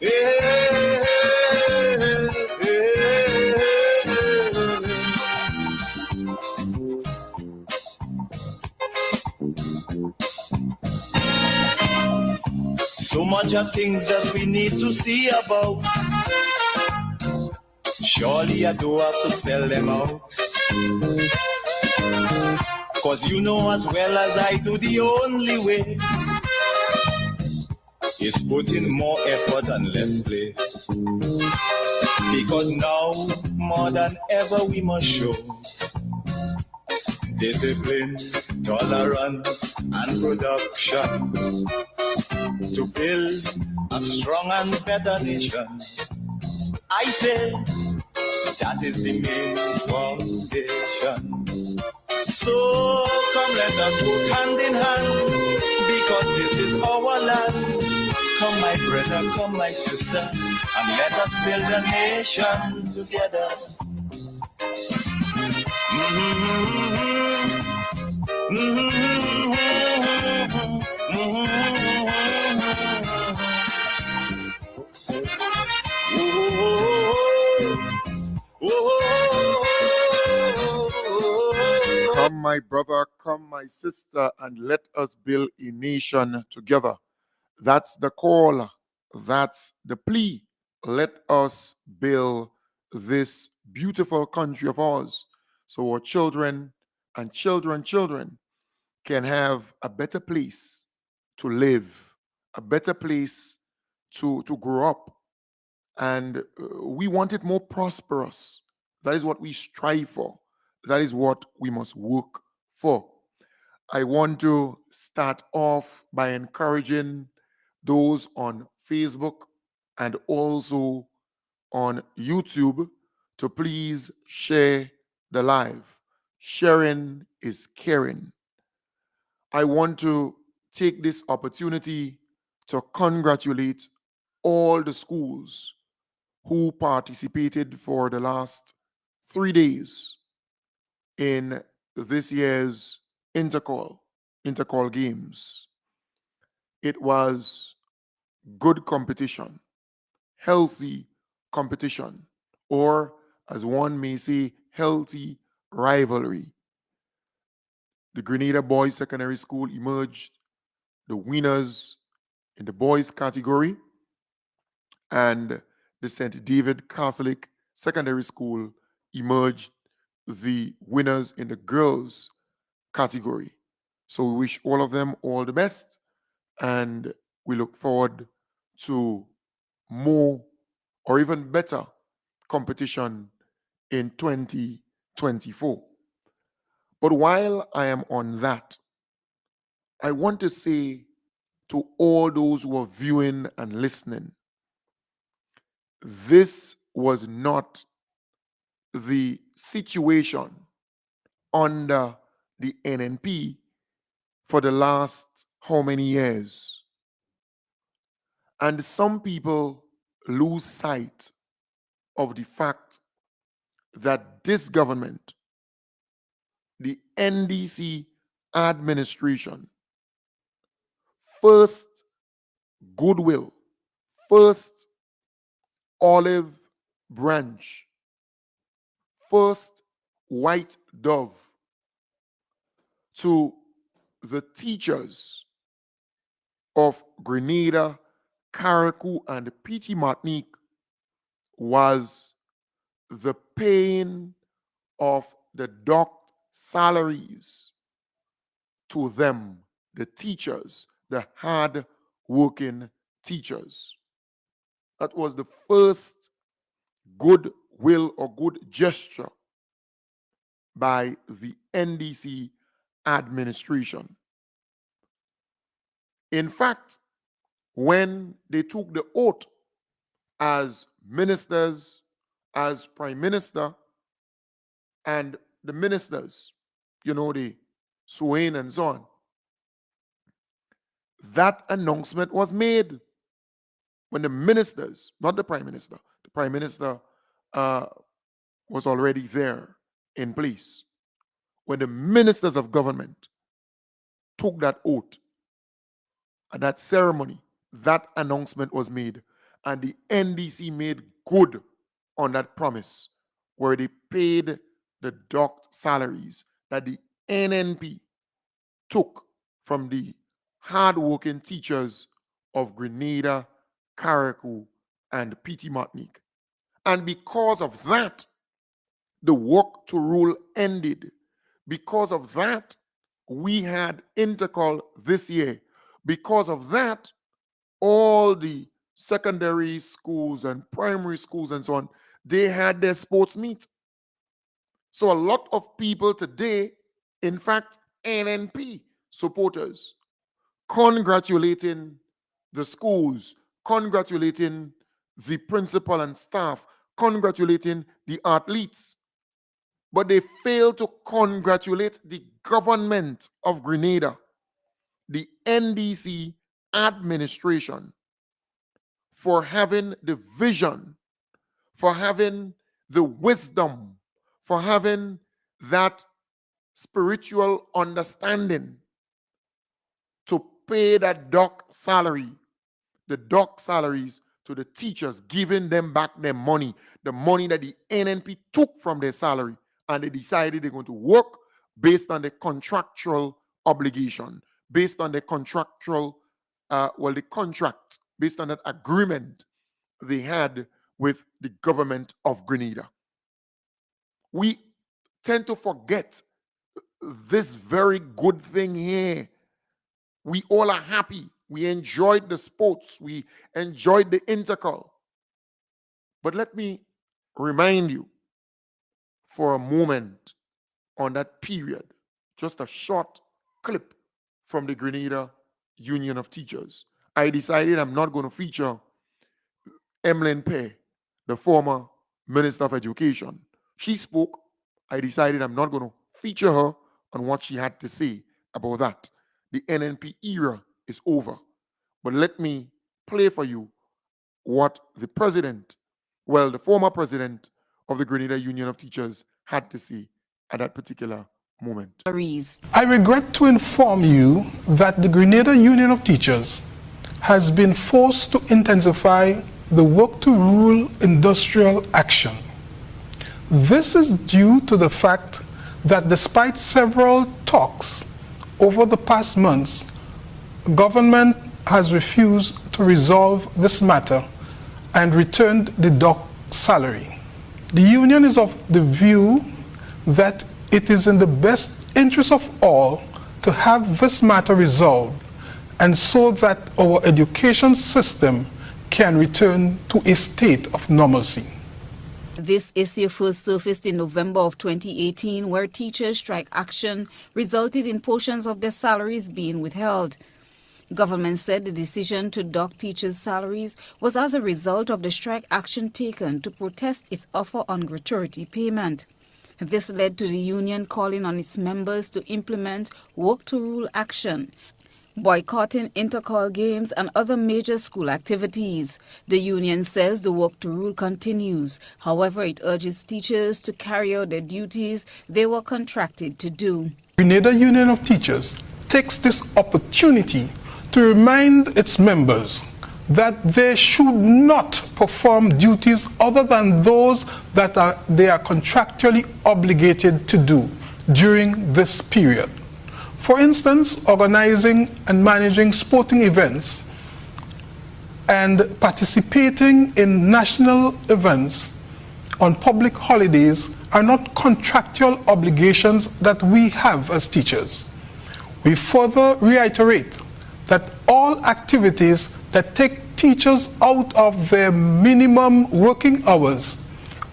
Yeah, so much of things that we need to see about. Surely I do have to spell them out. Cause you know as well as I do, the only way is put in more effort and less play. Because now, more than ever, we must show discipline, tolerance, and production to build a strong and better nation. I say that is the main foundation. So come let us go hand in hand, because this is our land. Come my brother, come my sister, and let us build a nation together. Come, my brother, come, my sister, and let us build a nation together. That's the call. That's the plea. Let us build this beautiful country of ours so our children and children can have a better place to live, a better place to grow up. And we want it more prosperous. That is what we strive for. That is what we must work for. I want to start off by encouraging those on Facebook and also on YouTube to please share the live. Sharing is caring. I want to take this opportunity to congratulate all the schools who participated for the last 3 days in this year's Intercol Games. It was good competition, healthy competition, or as one may say, healthy rivalry. The Grenada Boys Secondary School emerged the winners in the boys category, and the St. David Catholic Secondary School emerged the winners in the girls category. So we wish all of them all the best, and we look forward to more or even better competition in 2024. But while I am on that, I want to say to all those who are viewing and listening, this was not the situation under the NNP for the last how many years. And some people lose sight of the fact that this government, the NDC administration, first goodwill, first olive branch, first white dove to the teachers of Grenada, Carriacou, and Petite Martinique was the paying of the docked salaries to them, the teachers, the hard-working teachers. That was the first good will or good gesture by the NDC administration. In fact, when they took the oath as ministers, as prime minister, and the ministers, the swearing and so on, that announcement was made when the ministers, not the prime minister was already there in place. When the ministers of government took that oath at that ceremony, that announcement was made. And the NDC made good on that promise, where they paid the docked salaries that the NNP took from the hardworking teachers of Grenada, Carriacou, and Petite Martinique. And because of that, the work to rule ended. Because of that, we had Intercol this year. Because of that, all the secondary schools and primary schools and so on, they had their sports meet. So a lot of people today, in fact, NNP supporters, congratulating the schools, congratulating the principal and staff, congratulating the athletes. But they fail to congratulate the government of Grenada, the NDC administration, for having the vision, for having the wisdom, for having that spiritual understanding to pay that dock salary, the dock salaries to the teachers, giving them back their money, the money that the NNP took from their salary, and they decided they're going to work based on the contractual obligation, based on the contractual, the contract, based on that agreement they had with the government of Grenada. We tend to forget this very good thing here. We all are happy. We enjoyed the sports. We enjoyed the Intercol. But let me remind you for a moment on that period, just a short clip from the Grenada Union of Teachers. I decided I'm not going to feature Emmeline Pay, the former Minister of Education. She spoke. I decided I'm not going to feature her on what she had to say about that. The NNP era is over. But let me play for you what the former president of the Grenada Union of Teachers had to say at that particular moment. I regret to inform you that the Grenada Union of Teachers has been forced to intensify the work to rule industrial action. This is due to the fact that despite several talks over the past months, government has refused to resolve this matter and returned the dock salary. The union is of the view that it is in the best interest of all to have this matter resolved, and so that our education system can return to a state of normalcy. This issue first surfaced in November of 2018, where teachers' strike action resulted in portions of their salaries being withheld. Government said the decision to dock teachers' salaries was as a result of the strike action taken to protest its offer on gratuity payment. This led to the union calling on its members to implement work-to-rule action, boycotting intercall games and other major school activities. The union says the work to rule continues. However, it urges teachers to carry out their duties they were contracted to do. Grenada Union of Teachers takes this opportunity to remind its members that they should not perform duties other than those that they are contractually obligated to do during this period. For instance, organizing and managing sporting events and participating in national events on public holidays are not contractual obligations that we have as teachers. We further reiterate that all activities that take teachers out of their minimum working hours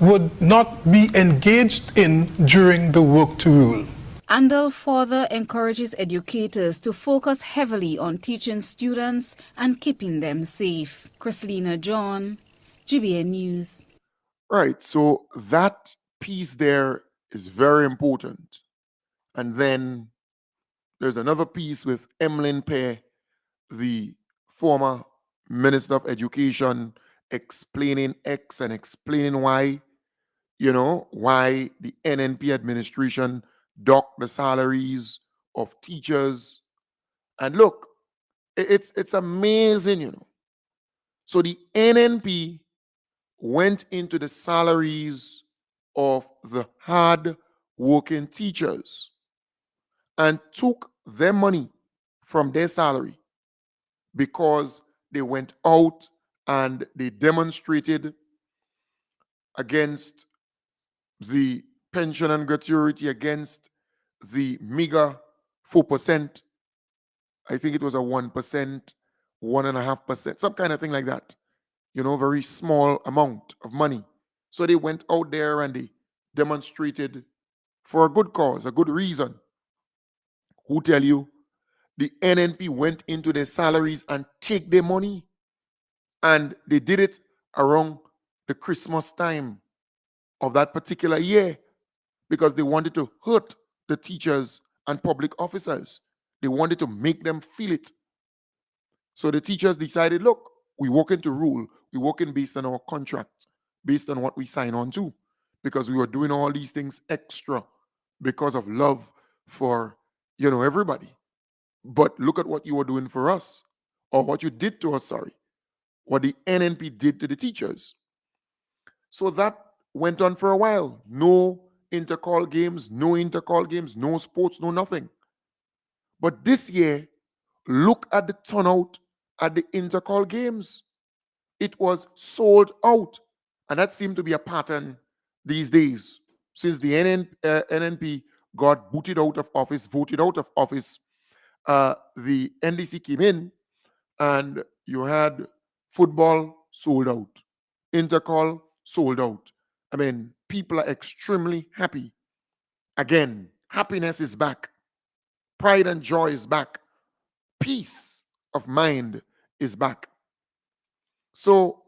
would not be engaged in during the work to rule. Andal further encourages educators to focus heavily on teaching students and keeping them safe. Chrislina John, GBN News. Right, so that piece there is very important. And then there's another piece with Emmeline Pay, the former Minister of Education, explaining X and explaining Y, why the NNP administration docked the salaries of teachers. And look, it's amazing, So the NNP went into the salaries of the hard-working teachers and took their money from their salary because they went out and they demonstrated against the pension and gratuity, against the meager 4%. I think it was a 1%, 1.5%, some kind of thing like that. You know, very small amount of money. So they went out there and they demonstrated for a good cause, a good reason. Who tell you the NNP went into their salaries and take their money? And they did it around the Christmas time of that particular year because they wanted to hurt the teachers and public officers. They wanted to make them feel it. So the teachers decided, look, we work into rule. We working based on our contract, based on what we sign on to, because we were doing all these things extra because of love for, everybody. But look at what you were doing for us, or what you did to us, sorry, what the NNP did to the teachers. So that went on for a while. No intercall games, no sports, no nothing. But this year, look at the turnout at the intercall games. It was sold out. And that seemed to be a pattern these days. Since the NNP got voted out of office, the NDC came in and you had football sold out, intercall sold out. I mean, people are extremely happy. Again, happiness is back. Pride and joy is back. Peace of mind is back. So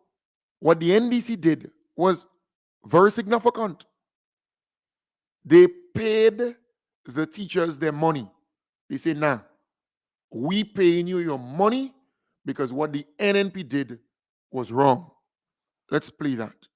what the NDC did was very significant. They paid the teachers their money. They said, nah, we paying you your money because what the NNP did was wrong. Let's play that.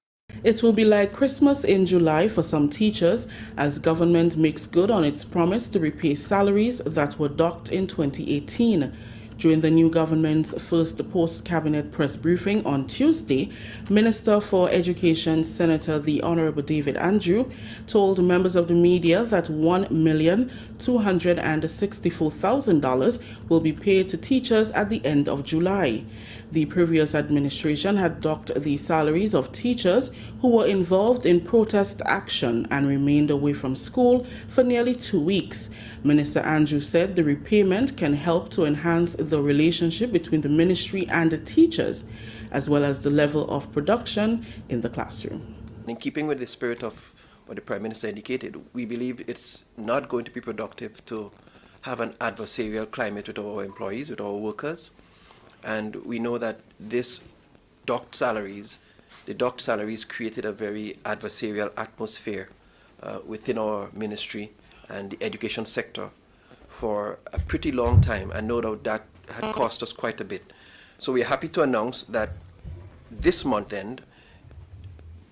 It will be like Christmas in July for some teachers as government makes good on its promise to repay salaries that were docked in 2018. During the new government's first post-cabinet press briefing on Tuesday, Minister for Education Senator the Honorable David Andrew told members of the media that $1,264,000 will be paid to teachers at the end of July. The previous administration had docked the salaries of teachers who were involved in protest action and remained away from school for nearly 2 weeks. Minister Andrew said the repayment can help to enhance the relationship between the ministry and the teachers, as well as the level of production in the classroom. In keeping with the spirit of what the Prime Minister indicated, we believe it's not going to be productive to have an adversarial climate with our employees, with our workers. And we know that the docked salaries created a very adversarial atmosphere within our ministry and the education sector for a pretty long time, and no doubt that had cost us quite a bit. So we are happy to announce that this month end,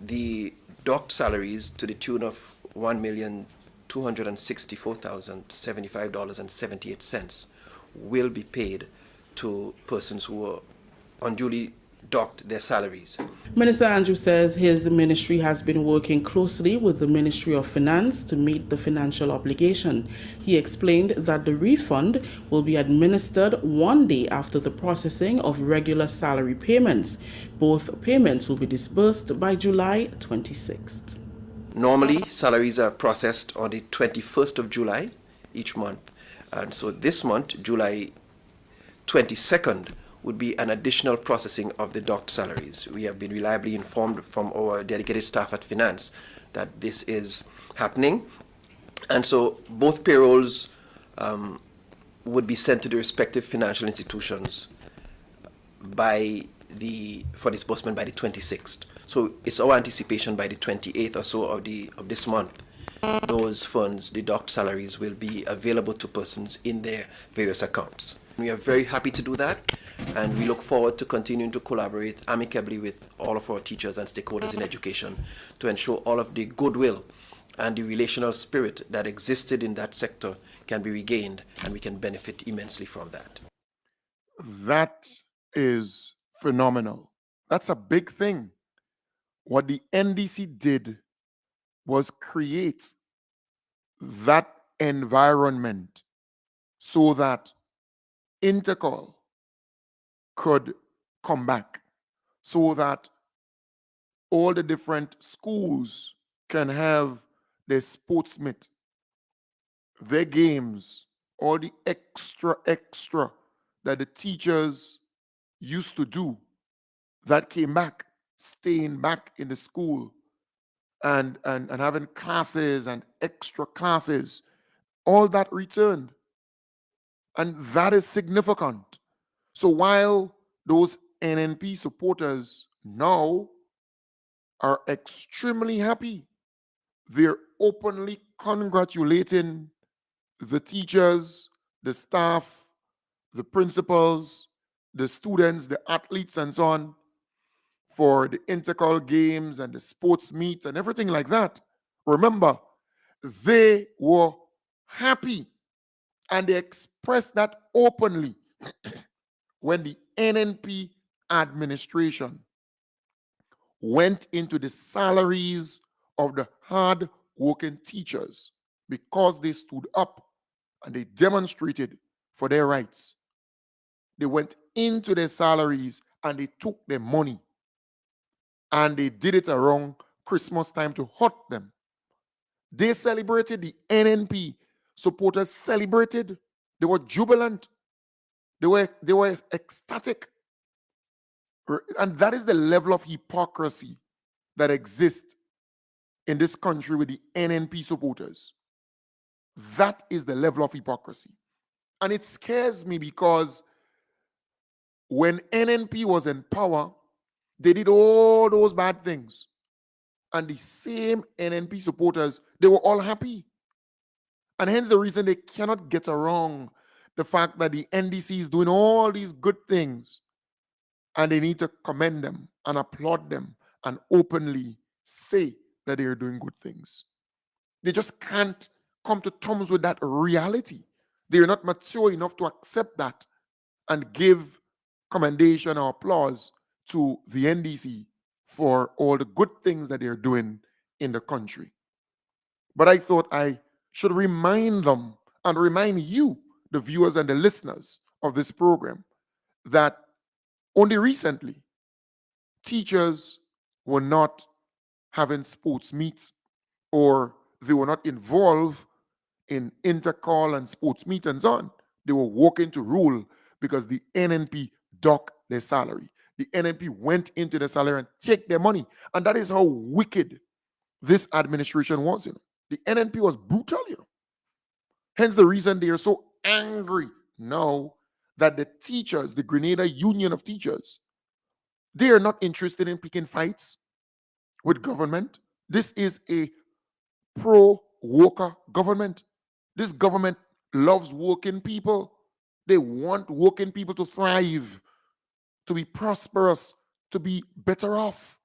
the docked salaries to the tune of $1,264,075.78 will be paid to persons who were unduly docked their salaries. Minister Andrew says his ministry has been working closely with the Ministry of Finance to meet the financial obligation. He explained that the refund will be administered 1 day after the processing of regular salary payments. Both payments will be disbursed by July 26th. Normally, salaries are processed on the 21st of July each month. And so this month, July 22nd, would be an additional processing of the docked salaries. We have been reliably informed from our dedicated staff at Finance that this is happening. And so both payrolls would be sent to the respective financial institutions for disbursement by the 26th. So it's our anticipation by the 28th or so of this month, those funds, the docked salaries, will be available to persons in their various accounts. We are very happy to do that, and we look forward to continuing to collaborate amicably with all of our teachers and stakeholders in education to ensure all of the goodwill and the relational spirit that existed in that sector can be regained, and we can benefit immensely from that. That is phenomenal. That's a big thing. What the NDC did was create that environment so that Intercol could come back, so that all the different schools can have their sports meet, their games, all the extra that the teachers used to do, that came back, staying back in the school and having classes and extra classes, all that returned. And that is significant. So while those NNP supporters now are extremely happy, they're openly congratulating the teachers, the staff, the principals, the students, the athletes, and so on, for the Intercol games and the sports meet and everything like that. Remember, they were happy and they expressed that openly when the NNP administration went into the salaries of the hard-working teachers because they stood up and they demonstrated for their rights. They went into their salaries and they took their money, and they did it around Christmas time to hurt them. They celebrated, the NNP supporters celebrated. They were jubilant. They were ecstatic. And that is the level of hypocrisy that exists in this country with the NNP supporters. That is the level of hypocrisy. And it scares me because when NNP was in power, they did all those bad things. And the same NNP supporters, they were all happy. And hence the reason they cannot get around the fact that the NDC is doing all these good things. And they need to commend them and applaud them and openly say that they are doing good things. They just can't come to terms with that reality. They are not mature enough to accept that and give commendation or applause to the NDC for all the good things that they're doing in the country. But I thought I should remind them and remind you, the viewers and the listeners of this program, that only recently teachers were not having sports meets, or they were not involved in Intercol and sports meet and so on. They were walking to rule because the NNP docked their salary. The NNP went into the salary and take their money. And that is how wicked this administration was. The NNP was brutal. Hence the reason they are so angry now that the teachers, the Grenada Union of Teachers, they are not interested in picking fights with government. This is a pro-worker government. This government loves working people. They want working people to thrive, to be prosperous, to be better off.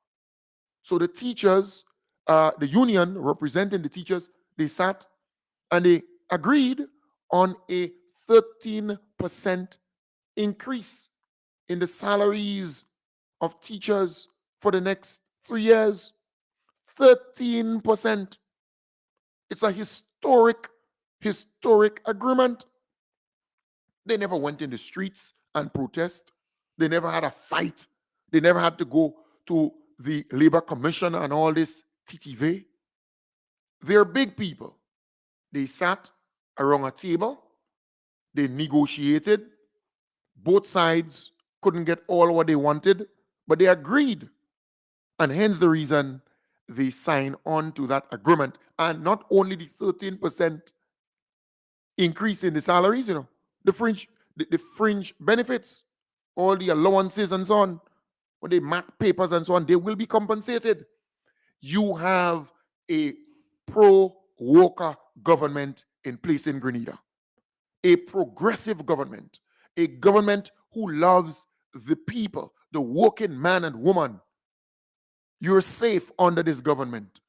So the teachers, the union representing the teachers, they sat and they agreed on a 13% increase in the salaries of teachers for the next 3 years. 13%. It's a historic agreement. They never went in the streets and protest. They never had a fight. They never had to go to the Labor Commission and all this TTV. They're big people. They sat around a table. They negotiated. Both sides couldn't get all what they wanted, but they agreed. And hence the reason they signed on to that agreement. And not only the 13% increase in the salaries, the fringe benefits, all the allowances and so on, when they mark papers and so on, they will be compensated. You have a pro-worker government in place in Grenada, a progressive government, a government who loves the people, the working man and woman. You're safe under this government.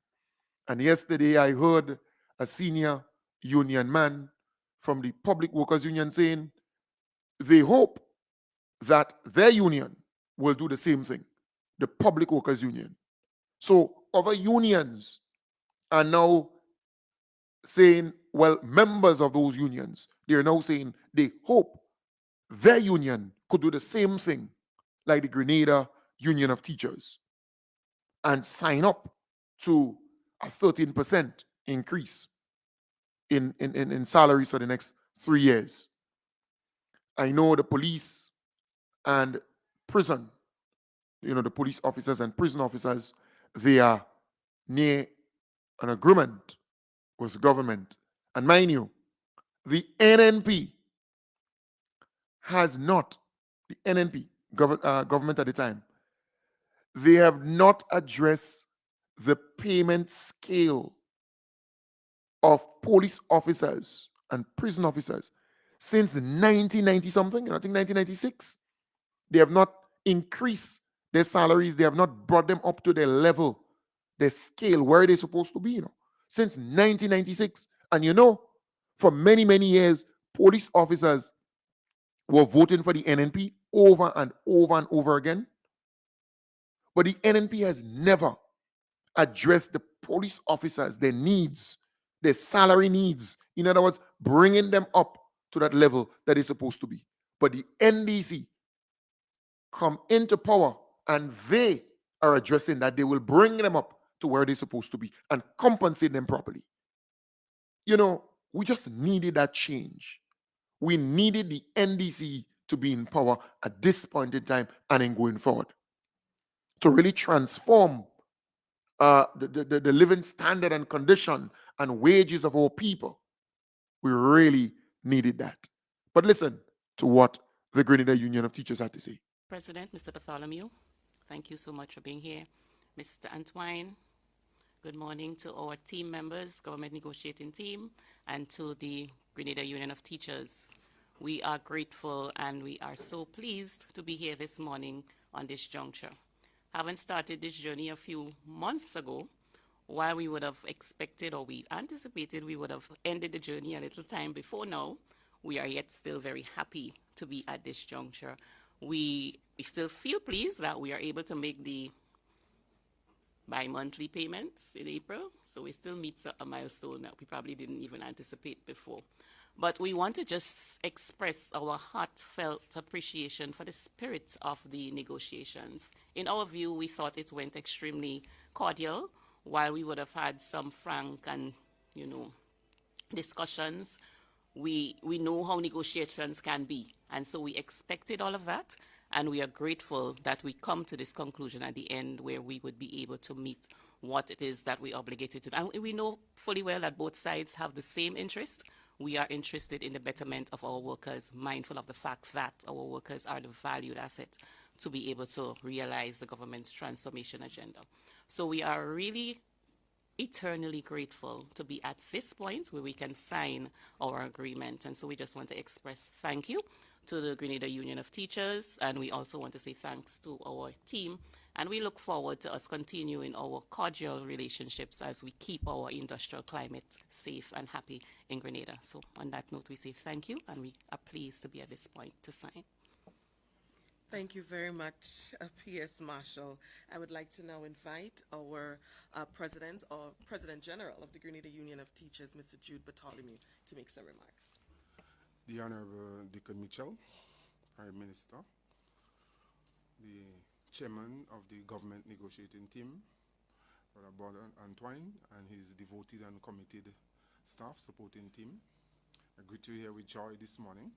And yesterday I heard a senior union man from the Public Workers Union saying they hope that their union will do the same thing. the Public Workers Union. So other unions are now saying, well, members of those unions, they're now saying they hope their union could do the same thing like the Grenada Union of Teachers and sign up to a 13% increase in salaries for the next 3 years. I know the police and prison, the police officers and prison officers, they are near an agreement with the government. And mind you, the NNP has not, the NNP, government at the time, they have not addressed the payment scale of police officers and prison officers since 1990 something, I think 1996. They have not increased their salaries. They have not brought them up to their level, their scale, where they're supposed to be, since 1996. And for many, many years, police officers were voting for the NNP over and over and over again. But the NNP has never addressed the police officers, their needs, their salary needs. In other words, bringing them up to that level that is supposed to be. But the NDC come into power and they are addressing that. They will bring them up to where they're supposed to be and compensate them properly. We just needed that change. We needed the NDC to be in power at this point in time and then going forward to really transform the living standard and condition and wages of our people. We really needed that. But listen to what the Grenada Union of Teachers had to say. President, Mr. Bartholomew, thank you so much for being here. Mr. Antoine, good morning to our team members, government negotiating team, and to the Grenada Union of Teachers. We are grateful and we are so pleased to be here this morning on this juncture. Having started this journey a few months ago, while we would have expected or we anticipated we would have ended the journey a little time before now, we are yet still very happy to be at this juncture. We still feel pleased that we are able to make the bi-monthly payments in April, so we still meet a milestone that we probably didn't even anticipate before. But we want to just express our heartfelt appreciation for the spirit of the negotiations. In our view, we thought it went extremely cordial. While we would have had some frank and, discussions, we know how negotiations can be. And so we expected all of that. And we are grateful that we come to this conclusion at the end where we would be able to meet what it is that we're obligated to do. And we know fully well that both sides have the same interest. We are interested in the betterment of our workers, mindful of the fact that our workers are the valued asset to be able to realize the government's transformation agenda. So we are really eternally grateful to be at this point where we can sign our agreement. And so we just want to express thank you to the Grenada Union of Teachers, and we also want to say thanks to our team. And we look forward to us continuing our cordial relationships as we keep our industrial climate safe and happy in Grenada. So on that note, we say thank you, and we are pleased to be at this point to sign. Thank you very much, P.S. Marshall. I would like to now invite our President or President General of the Grenada Union of Teachers, Mr. Jude Bartholomew, to make some remarks. The Honorable Deacon Mitchell, Prime Minister, the Chairman of the Government Negotiating Team, Brother Antoine, and his devoted and committed staff supporting team. I greet you here with joy this morning.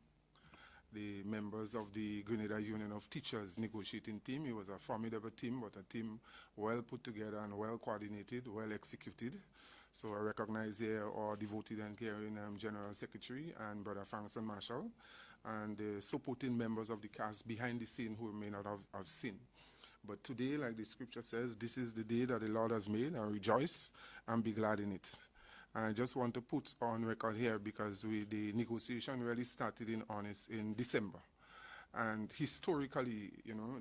The members of the Grenada Union of Teachers negotiating team. It was a formidable team, but a team well put together and well coordinated, well executed. So I recognize here our devoted and caring General Secretary and Brother Franklin Marshall, and the supporting members of the cast behind the scene who may not have seen. But today, like the scripture says, this is the day that the Lord has made, and rejoice and be glad in it. And I just want to put on record here because the negotiation really started in earnest in December. And historically,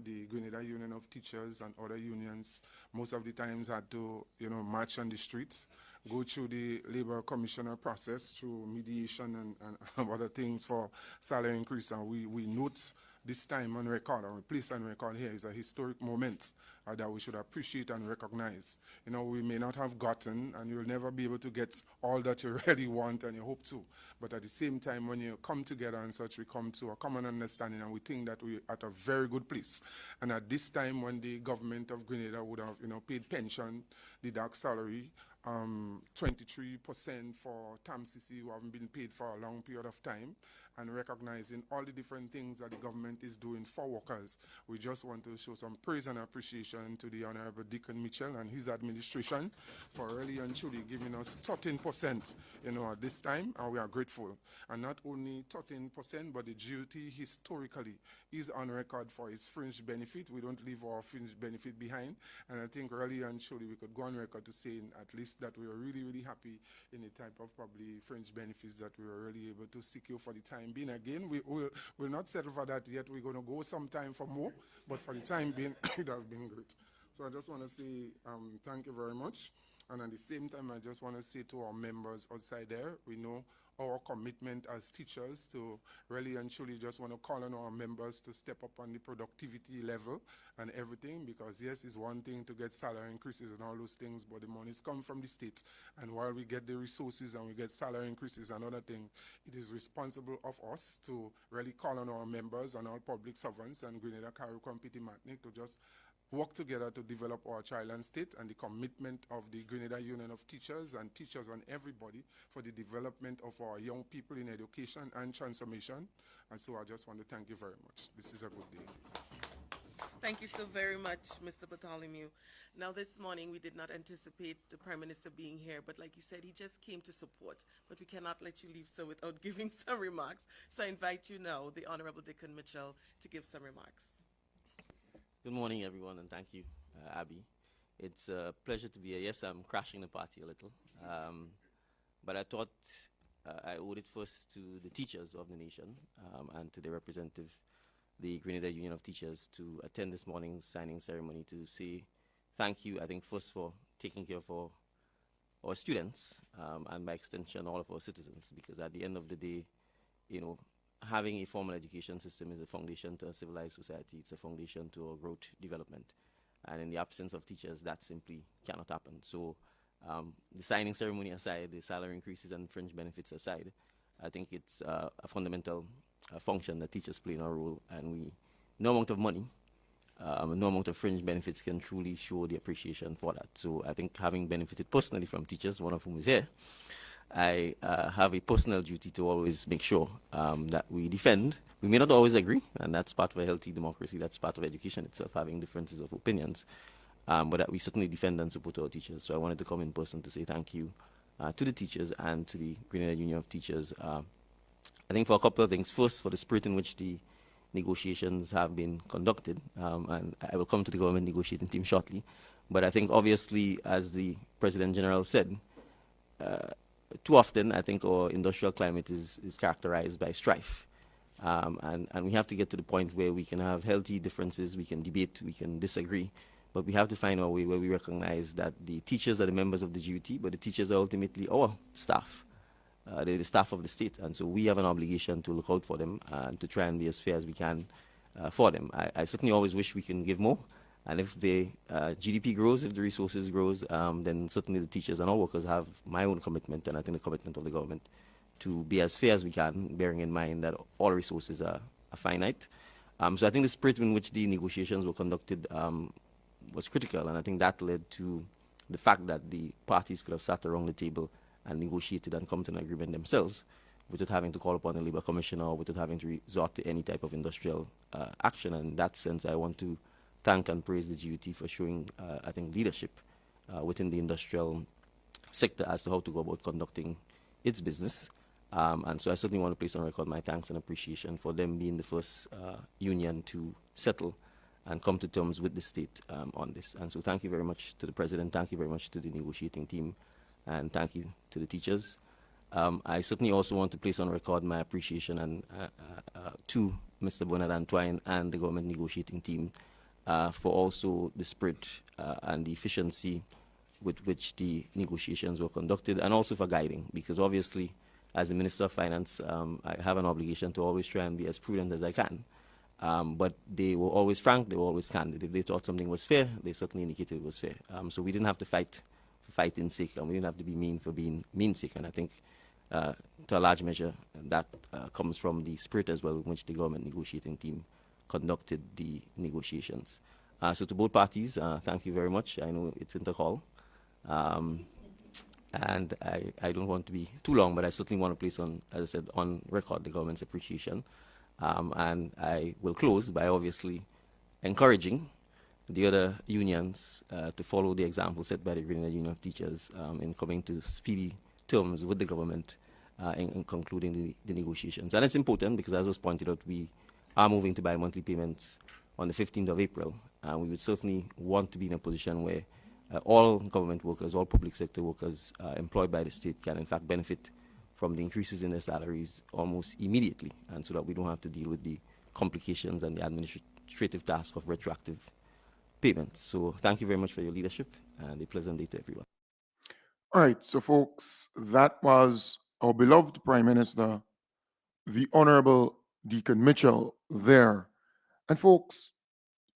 the Grenada Union of Teachers and other unions most of the times had to, march on the streets, go through the labor commissioner process, through mediation and other things for salary increase. And we note this time on record, or we place on record here, is a historic moment that we should appreciate and recognize. You know, we may not have gotten, and you'll never be able to get all that you really want and you hope to. But at the same time, when you come together and such, we come to a common understanding, and we think that we're at a very good place. And at this time, when the government of Grenada would have, you know, paid pension, deduct salary, 23% for TAMCC who haven't been paid for a long period of time, and recognizing all the different things that the government is doing for workers. We just want to show some praise and appreciation to the Honorable Deacon Mitchell and his administration for really and truly giving us 13%, you know, at this time, and we are grateful. And not only 13%, but the GOT historically is on record for its fringe benefit. We don't leave our fringe benefit behind, and I think really and truly we could go on record to saying at least that we are really, really happy in the type of probably fringe benefits that we were really able to secure for the time being. Again, we'll not settle for that yet. We're going to go sometime for more, but for the time being, it has been great. So I just want to say thank you very much. And at the same time, I just want to say to our members outside there, we know our commitment as teachers to really and truly just want to call on our members to step up on the productivity level and everything, because yes, it's one thing to get salary increases and all those things, but the money's come from the state. And while we get the resources and we get salary increases and other things, it is responsible of us to really call on our members and our public servants and Grenada Carrick Committee Matnik to just work together to develop our child and state, and the commitment of the Grenada Union of Teachers and everybody for the development of our young people in education and transformation. And so I just want to thank you very much. This is a good day. Thank you so very much, Mr. Bartholomew. Now, this morning, we did not anticipate the Prime Minister being here, but like he said, he just came to support. But we cannot let you leave so without giving some remarks. So I invite you now, the Honorable Deacon Mitchell, to give some remarks. Good morning, everyone, and thank you, Abby. It's a pleasure to be here. Yes, I'm crashing the party a little, but I thought I owed it first to the teachers of the nation and to the representative, the Grenada Union of Teachers, to attend this morning's signing ceremony to say thank you, I think, first for taking care of our students and by extension all of our citizens, because at the end of the day, you know, having a formal education system is a foundation to a civilized society. It's a foundation to our growth development. And in the absence of teachers, that simply cannot happen. So the signing ceremony aside, the salary increases and fringe benefits aside, I think it's a fundamental function that teachers play in our role. And no amount of money, no amount of fringe benefits can truly show the appreciation for that. So I think having benefited personally from teachers, one of whom is here, I have a personal duty to always make sure that we defend. We may not always agree, and that's part of a healthy democracy. That's part of education itself, having differences of opinions, but that we certainly defend and support our teachers. So I wanted to come in person to say thank you to the teachers and to the Grenada Union of Teachers. I think for a couple of things. First, for the spirit in which the negotiations have been conducted, and I will come to the government negotiating team shortly. But I think obviously, as the President General said, too often, I think our industrial climate is characterized by strife. And we have to get to the point where we can have healthy differences, we can debate, we can disagree, but we have to find a way where we recognize that the teachers are the members of the GUT, but the teachers are ultimately our staff. They're the staff of the state, and so we have an obligation to look out for them and to try and be as fair as we can for them. I certainly always wish we can give more. And if the GDP grows, if the resources grows, then certainly the teachers and all workers have my own commitment, and I think the commitment of the government, to be as fair as we can, bearing in mind that all resources are finite. So I think the spirit in which the negotiations were conducted was critical, and I think that led to the fact that the parties could have sat around the table and negotiated and come to an agreement themselves without having to call upon a labor commissioner or without having to resort to any type of industrial action. And in that sense, I want to thank and praise the GUT for showing, I think, leadership within the industrial sector as to how to go about conducting its business. And so I certainly want to place on record my thanks and appreciation for them being the first union to settle and come to terms with the state on this. And so thank you very much to the President, thank you very much to the negotiating team, and thank you to the teachers. I certainly also want to place on record my appreciation and to Mr. Bernard Antoine and the government negotiating team for also the spirit and the efficiency with which the negotiations were conducted, and also for guiding, because obviously, as the Minister of Finance, I have an obligation to always try and be as prudent as I can. But they were always frank, they were always candid. If they thought something was fair, they certainly indicated it was fair. So we didn't have to fight for fighting's sake, and we didn't have to be mean for being mean's sake. And I think, to a large measure, that comes from the spirit as well in which the government negotiating team conducted the negotiations. So to both parties, thank you very much. I know it's Intercol. And I don't want to be too long, but I certainly want to place on, as I said, on record the government's appreciation. And I will close by obviously encouraging the other unions to follow the example set by the Grenada Union of Teachers in coming to speedy terms with the government in concluding the negotiations. And it's important because, as was pointed out, we are moving to bi-monthly payments on the 15th of April. And we would certainly want to be in a position where all government workers, all public sector workers employed by the state can in fact benefit from the increases in their salaries almost immediately, and so that we don't have to deal with the complications and the administrative task of retroactive payments. So thank you very much for your leadership, and a pleasant day to everyone. All right, so folks, that was our beloved Prime Minister, the Honorable Deacon Mitchell there. And folks,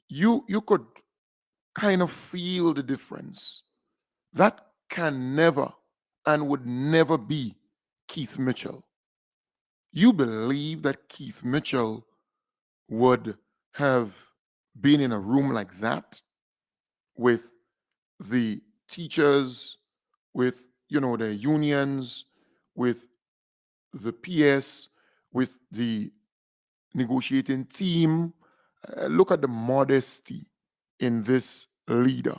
you could kind of feel the difference. That can never and would never be Keith Mitchell. You believe that Keith Mitchell would have been in a room like that with the teachers, with, their unions, with the PS, with the negotiating team? Look at the modesty in this leader,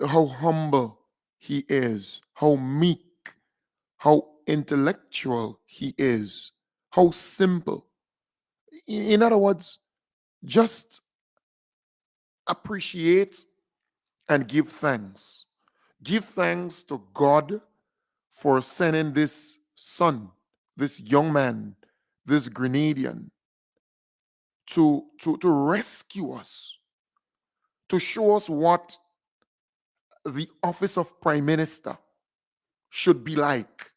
how humble he is, how meek, how intellectual he is, how simple. In other words, just appreciate and give thanks. Give thanks to God for sending this son, this young man, this Grenadian, to rescue us, to show us what the office of Prime Minister should be like.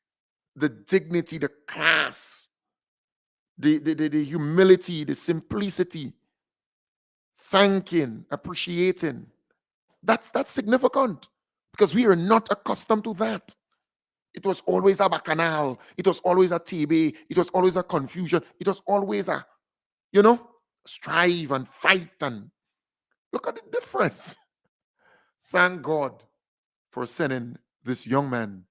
The dignity, the class, the humility, the simplicity, thanking, appreciating. That's significant because we are not accustomed to that. It was always a bacchanal. It was always a TB. It was always a confusion. It was always a, strive and fight. And look at the difference. Thank God for sending this young man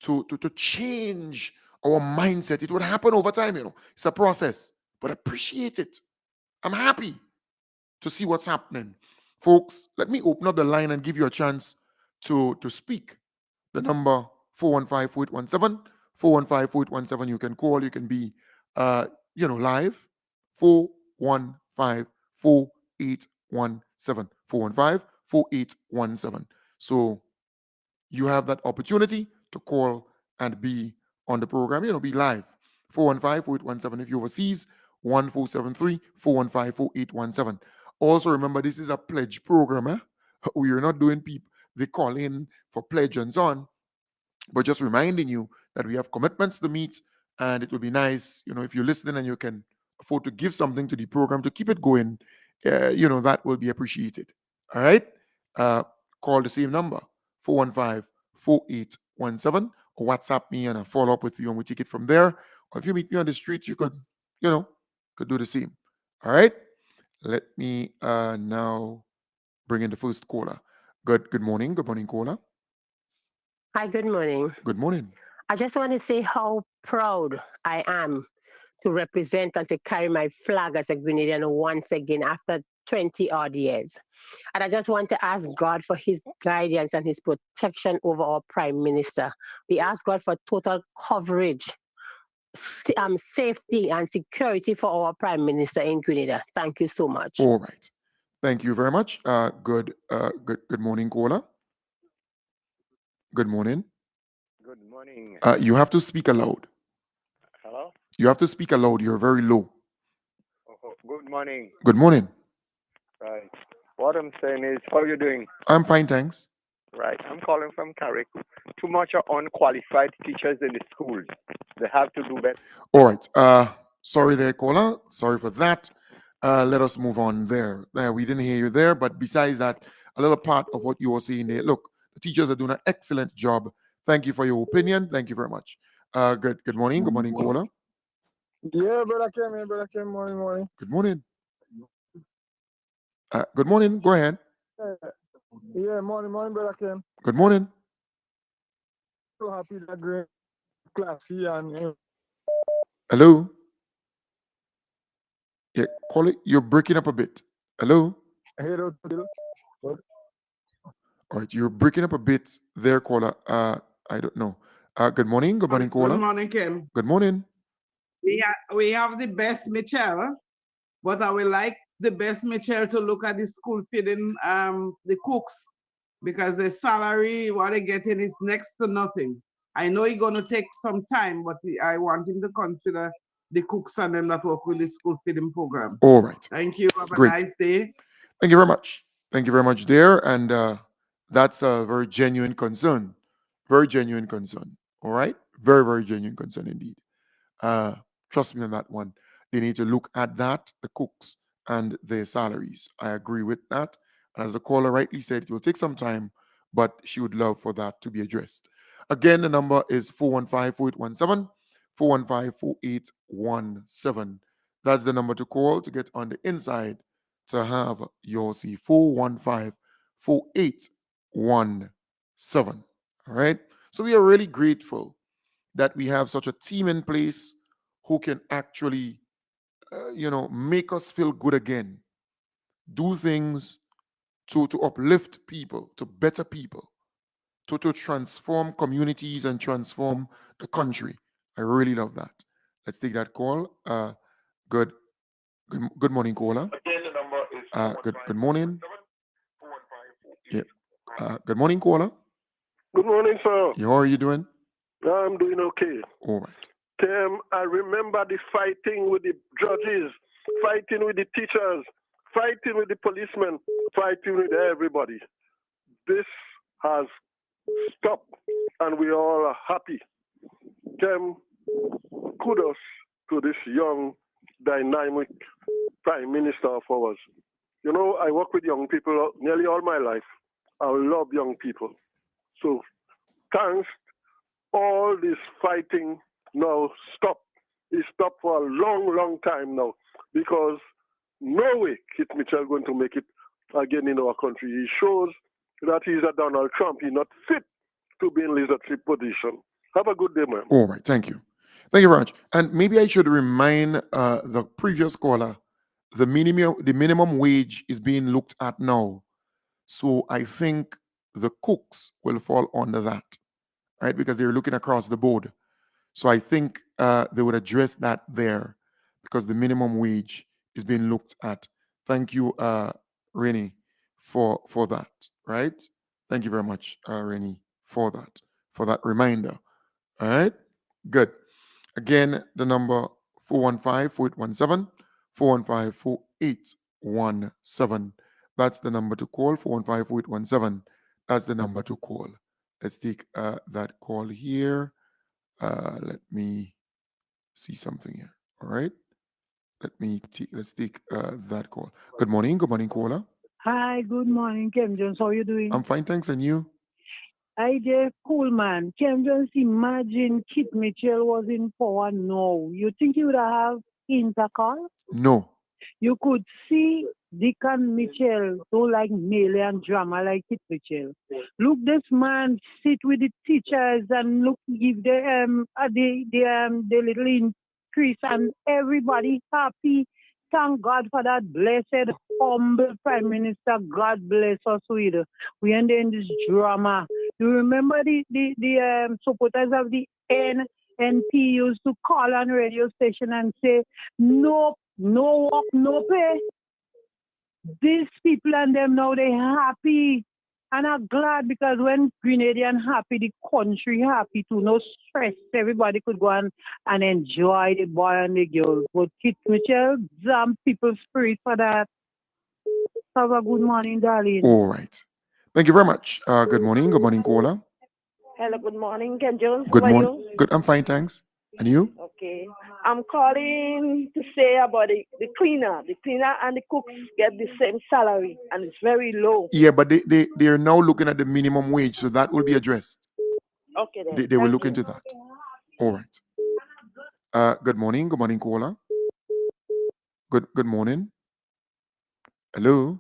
to change our mindset. It would happen over time, It's a process, but appreciate it. I'm happy to see what's happening. Folks, let me open up the line and give you a chance to speak. The number 415-4817, 415-4817. You can call, you can be live. 415-4817, 415-4817. So you have that opportunity to call and be on the program, be live. 415-4817. If you're overseas, 1473-415-4817. Also remember, this is a pledge program. We are not doing people, they call in for pledge and so on, but just reminding you that we have commitments to meet, and it would be nice, if you're listening and you can afford to give something to the program to keep it going, that will be appreciated. All right? Call the same number, 415-4817, or WhatsApp me and I'll follow up with you and we take it from there. Or if you meet me on the street, you could do the same. All right? Let me now bring in the first caller. Good morning. Good morning, caller. Hi, good morning. Good morning. I just want to say how proud I am to represent and to carry my flag as a Grenadian once again after 20 odd years. And I just want to ask God for his guidance and his protection over our Prime Minister. We ask God for total coverage, safety and security for our Prime Minister in Grenada. Thank you so much. All right. Thank you very much. Good morning, caller. Good morning. Good morning. You have to speak aloud. Hello? You have to speak aloud. You're very low. Good morning. Good morning. Right. What I'm saying is, how are you doing? I'm fine, thanks. Right. I'm calling from Carrick. Too much unqualified teachers in the schools. They have to do better. All right. Sorry there, caller. Sorry for that. let us move on there. We didn't hear you there, but besides that, a little part of what you were saying there. Look, the teachers are doing an excellent job. Thank you for your opinion. Thank you very much. Good morning. Good morning, caller. Yeah, brother Kim, morning. Good morning. Good morning. Go ahead. Yeah, morning, brother Kim. Good morning. So happy that great classy and Hello. Yeah, call it. You're breaking up a bit. Hello. What? All right, you're breaking up a bit there, caller. I don't know. Good morning. Good morning, caller. Good morning, Kim. Good morning. We have the best Michelle, but I would like the best Michelle to look at the school feeding the cooks, because the salary what they're getting is next to nothing. I know it's gonna take some time, but I want him to consider the cooks and them that work with the school feeding program. All right. Thank you. Have a Great. nice day. Thank you very much. Thank you very much there. And that's a very genuine concern. Very genuine concern. All right? Very, very genuine concern indeed. Trust me on that one. They need to look at that, the cooks and their salaries. I agree with that. And as the caller rightly said, it will take some time, but she would love for that to be addressed. Again, the number is 415-4817, 415-4817. That's the number to call to get on the inside to have your see 415-4817. All right. So we are really grateful that we have such a team in place who can actually, make us feel good again, do things to uplift people, to better people, to transform communities and transform the country. I really love that. Let's take that call. Good morning, caller. Good morning. Yeah. Good morning, caller. Good morning, sir. Yeah, how are you doing? I'm doing okay. All right. Tim, I remember the fighting with the judges, fighting with the teachers, fighting with the policemen, fighting with everybody. This has stopped, and we all are happy. Tim, kudos to this young, dynamic Prime Minister of ours. You know, I work with young people nearly all my life. I love young people. So, thanks. All this fighting now stop. It stopped for a long, long time now, because no way Kit Mitchell going to make it again in our country. He shows that he's a Donald Trump. He's not fit to be in leadership position. Have a good day, man. All right, thank you. Thank you very much. And maybe I should remind the previous caller, the minimum wage is being looked at now. So I think the cooks will fall under that, right? Because they're looking across the board. So I think they would address that there, because the minimum wage is being looked at. Thank you, Rennie, for that, right? Thank you very much, Rennie, for that reminder. All right, good. Again, the number 415-4817, 415-4817. That's the number to call, 415-4817. That's the number to call. Let's take that call here. Let me see something here. All right. Let's take that call. Good morning, caller. Hi, good morning, Kem Jones. How are you doing? I'm fine, thanks. And you? I just cool, man. Kem Jones, imagine Kit Mitchell was in power now. You think he would have Intercol? No. You could see Deacon Mitchell don't like melee and drama like Kit Mitchell. Look, this man sit with the teachers and look, give them the little increase, and everybody happy. Thank God for that blessed, humble Prime Minister. God bless us with. We end in this drama. You remember the supporters of the NP used to call on radio station and say, no work, no pay. These people and them now, they happy. And I'm glad, because when Grenadian happy, the country happy too. No stress. Everybody could go and enjoy the boy and the girl. But Kit Mitchell, damn people's spirit for that. Have a good morning, darling. All right. Thank you very much. Good morning, caller. Hello, good morning, Ken Jones. Good How are morning. you? Good. I'm fine, thanks. And you? Okay. I'm calling to say about the cleaner. The cleaner and the cooks get the same salary, and it's very low. Yeah, but they are now looking at the minimum wage, so that will be addressed. Okay, then. They will Thank look you. into that. All right. Good morning. Good morning, caller. Good morning. Hello.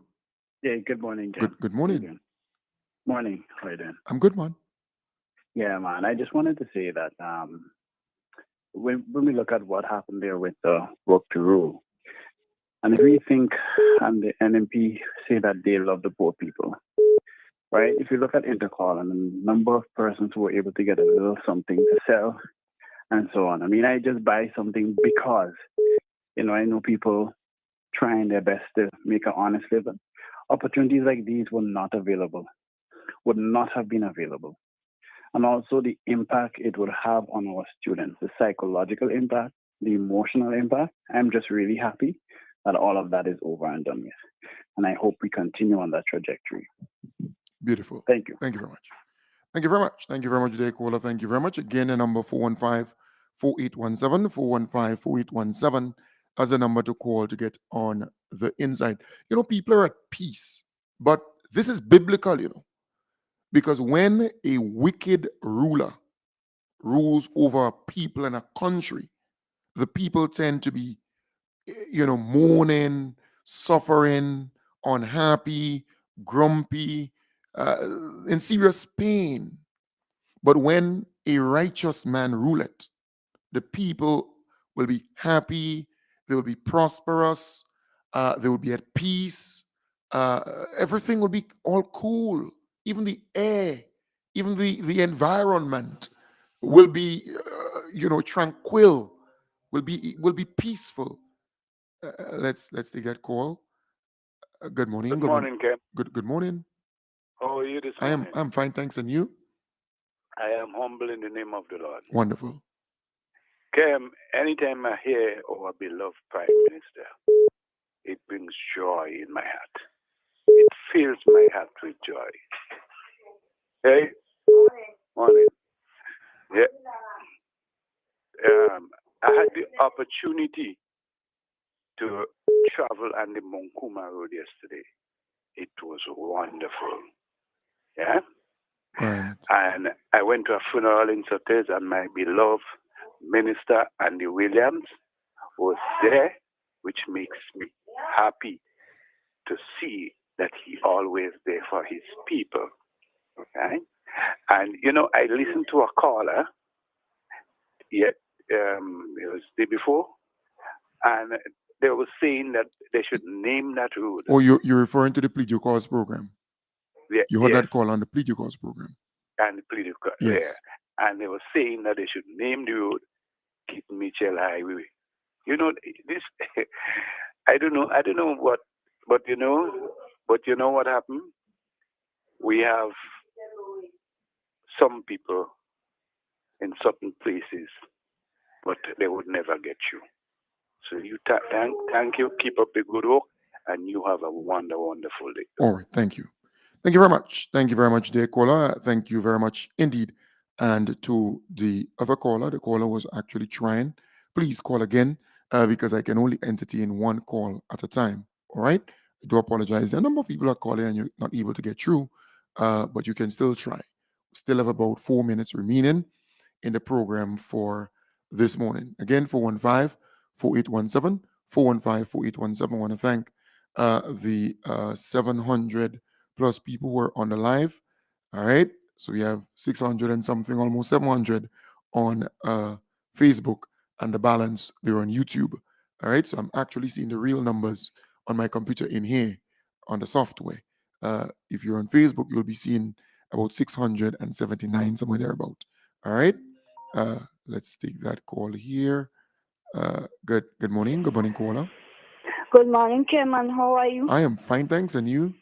Yeah, good morning, Ken. Good morning. Morning. How you doing? I'm good, man. Yeah, man. I just wanted to say that when we look at what happened there with the work to rule, and if we think and the NMP say that they love the poor people, right? If you look at Intercol and the number of persons who were able to get a little something to sell and so on. I mean, I just buy something because, I know people trying their best to make an honest living. Opportunities like these would not have been available. And also the impact it would have on our students, the psychological impact, the emotional impact. I'm just really happy that all of that is over and done with. And I hope we continue on that trajectory. Beautiful. Thank you. Thank you very much. Thank you very much. Thank you very much, dear caller. Thank you very much. Again, the number 415-4817, 415-4817 as a number to call to get on the inside. People are at peace, but this is biblical, because when a wicked ruler rules over a people in a country, the people tend to be, mourning, suffering, unhappy, grumpy, in serious pain. But when a righteous man ruleth, the people will be happy, they will be prosperous, they will be at peace, everything will be all cool. Even the air, even the environment will be, tranquil, will be peaceful. Let's take that call. Good morning. Good morning, Ken. Good morning. How are you this morning? I'm fine, thanks. And you? I am humble in the name of the Lord. Wonderful. Ken, anytime I hear our beloved Prime Minister, it brings joy in my heart. It fills my heart with joy. Hey? Morning. Yeah. I had the opportunity to travel on the Monkuma Road yesterday. It was wonderful. Yeah? Right. And I went to a funeral in Sotes, and my beloved minister, Andy Williams, was there, which makes me happy to see that he always there for his people. Okay? And, I listened to a caller, it was the day before, and they were saying that they should name that road. Oh, you're referring to the Plead Your Cause program? Yeah, You heard yes. that call on the Plead Your Cause program? And the political Yes. there. And they were saying that they should name the road Kit Mitchell Highway. This I don't know what, but you know what happened? We have some people in certain places, but they would never get you. So you thank you, keep up the good work, and you have a wonderful day. All right, thank you. Thank you very much. Thank you very much, dear caller. Thank you very much indeed. And to the other caller, the caller was actually trying. Please call again because I can only entertain one call at a time. All right? I do apologize. There are a number of people are calling and you're not able to get through, but you can still try. We still have about 4 minutes remaining in the program for this morning. Again, 415-4817, 415-4817. I want to thank the 700 plus people who are on the live. All right. So we have 600 and something, almost 700 on Facebook, and the balance they're on YouTube. All right. So I'm actually seeing the real numbers on my computer in here on the software. If you're on Facebook, you'll be seeing about 679, somewhere thereabout. All right. Let's take that call here. Good morning. Good morning, caller. Good morning, Chairman. How are you? I am fine, thanks. And you?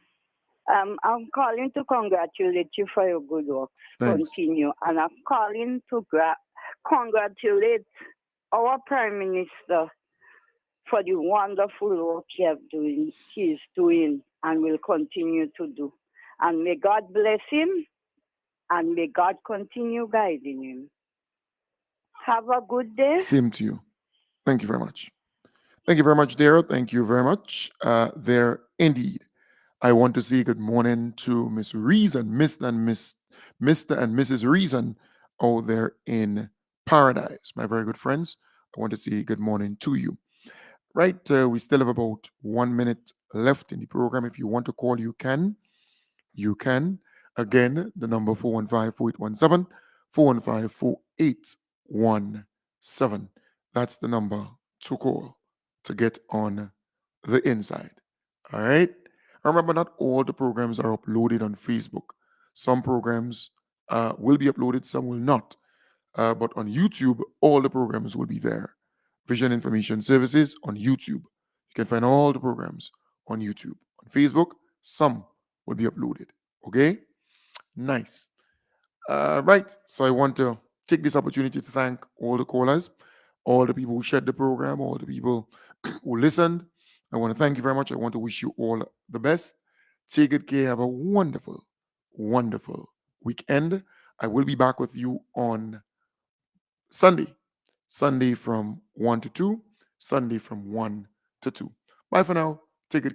I'm calling to congratulate you for your good work. Thanks. Continue. And I'm calling to congratulate our Prime Minister for the wonderful work he is doing and will continue to do. And may God bless him, and may God continue guiding him. Have a good day. Same to you. Thank you very much. Thank you very much, dear. Thank you very much. There, indeed. I want to say good morning to Miss Reason, Mr. and Mrs. Reason out there in paradise. My very good friends, I want to say good morning to you. Right, we still have about 1 minute left in the program. If you want to call, you can. You can. Again, the number 415-4817, 415-4817. That's the number to call to get on the inside. All right? Remember, not all the programs are uploaded on Facebook. Some programs will be uploaded, some will not. But on YouTube, all the programs will be there. Vision Information Services on YouTube. You can find all the programs on YouTube. On Facebook, some will be uploaded. Okay? Nice. Right. So I want to take this opportunity to thank all the callers, all the people who shared the program, all the people who listened. I want to thank you very much. I want to wish you all the best. Take good care. Have a wonderful, wonderful weekend. I will be back with you on Sunday. Sunday from 1 to 2. Sunday from 1 to 2. Bye for now. Take good care.